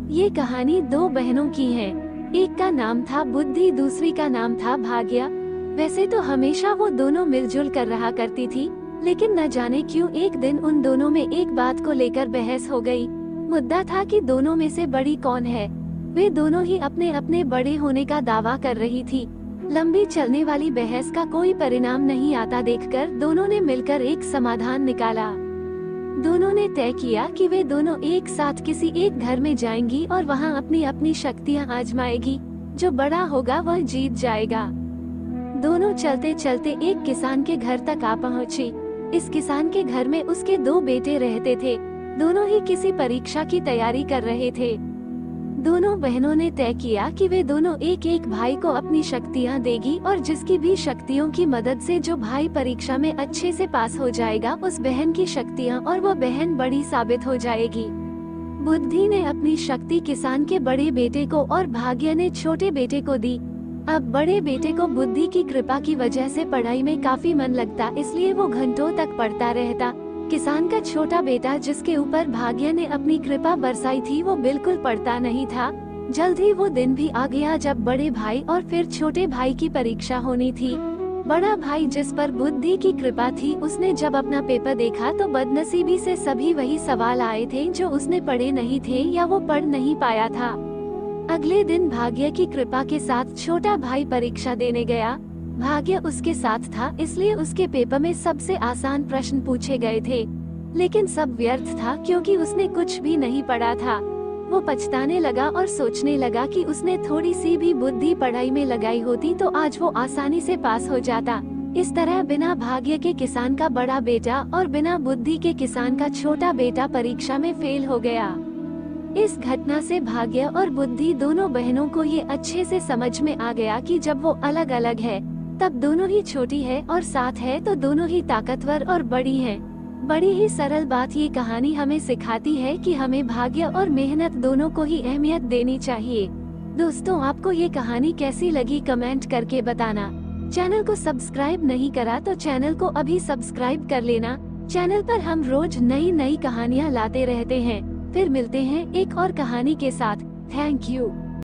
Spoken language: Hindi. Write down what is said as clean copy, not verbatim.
ये कहानी दो बहनों की है। एक का नाम था बुद्धि, दूसरी का नाम था भाग्य। वैसे तो हमेशा वो दोनों मिलजुल कर रहा करती थी, लेकिन न जाने क्यों एक दिन उन दोनों में एक बात को लेकर बहस हो गई। मुद्दा था कि दोनों में से बड़ी कौन है। वे दोनों ही अपने अपने बड़े होने का दावा कर रही थी। लंबी चलने वाली बहस का कोई परिणाम नहीं आता देखकर दोनों ने मिलकर एक समाधान निकाला। दोनों ने तय किया कि वे दोनों एक साथ किसी एक घर में जाएंगी और वहां अपनी अपनी शक्तियां आजमाएगी। जो बड़ा होगा वह जीत जाएगा। दोनों चलते चलते एक किसान के घर तक आ पहुंची। इस किसान के घर में उसके दो बेटे रहते थे। दोनों ही किसी परीक्षा की तैयारी कर रहे थे। दोनों बहनों ने तय किया कि वे दोनों एक एक भाई को अपनी शक्तियां देगी और जिसकी भी शक्तियों की मदद से जो भाई परीक्षा में अच्छे से पास हो जाएगा उस बहन की शक्तियां और वो बहन बड़ी साबित हो जाएगी। बुद्धि ने अपनी शक्ति किसान के बड़े बेटे को और भाग्य ने छोटे बेटे को दी। अब बड़े बेटे को बुद्धि की कृपा की वजह से पढ़ाई में काफी मन लगता, इसलिए वो घंटों तक पढ़ता रहता। किसान का छोटा बेटा जिसके ऊपर भाग्य ने अपनी कृपा बरसाई थी वो बिल्कुल पढ़ता नहीं था। जल्द ही वो दिन भी आ गया जब बड़े भाई और फिर छोटे भाई की परीक्षा होनी थी। बड़ा भाई जिस पर बुद्धि की कृपा थी, उसने जब अपना पेपर देखा तो बदनसीबी से सभी वही सवाल आए थे जो उसने पढ़े नहीं थे या वो पढ़ नहीं पाया था। अगले दिन भाग्य की कृपा के साथ छोटा भाई परीक्षा देने गया। भाग्य उसके साथ था, इसलिए उसके पेपर में सबसे आसान प्रश्न पूछे गए थे, लेकिन सब व्यर्थ था क्योंकि उसने कुछ भी नहीं पढ़ा था। वो पछताने लगा और सोचने लगा कि उसने थोड़ी सी भी बुद्धि पढ़ाई में लगाई होती तो आज वो आसानी से पास हो जाता। इस तरह बिना भाग्य के किसान का बड़ा बेटा और बिना बुद्धि के किसान का छोटा बेटा परीक्षा में फेल हो गया। इस घटना से भाग्य और बुद्धि दोनों बहनों को ये अच्छे से समझ में आ गया कि जब वो अलग अलग है तब दोनों ही छोटी है और साथ है तो दोनों ही ताकतवर और बड़ी है। बड़ी ही सरल बात ये कहानी हमें सिखाती है कि हमें भाग्य और मेहनत दोनों को ही अहमियत देनी चाहिए। दोस्तों, आपको ये कहानी कैसी लगी कमेंट करके बताना। चैनल को सब्सक्राइब नहीं करा तो चैनल को अभी सब्सक्राइब कर लेना। चैनल पर हम रोज नई नई कहानियाँ लाते रहते हैं। फिर मिलते हैं एक और कहानी के साथ। Thank you.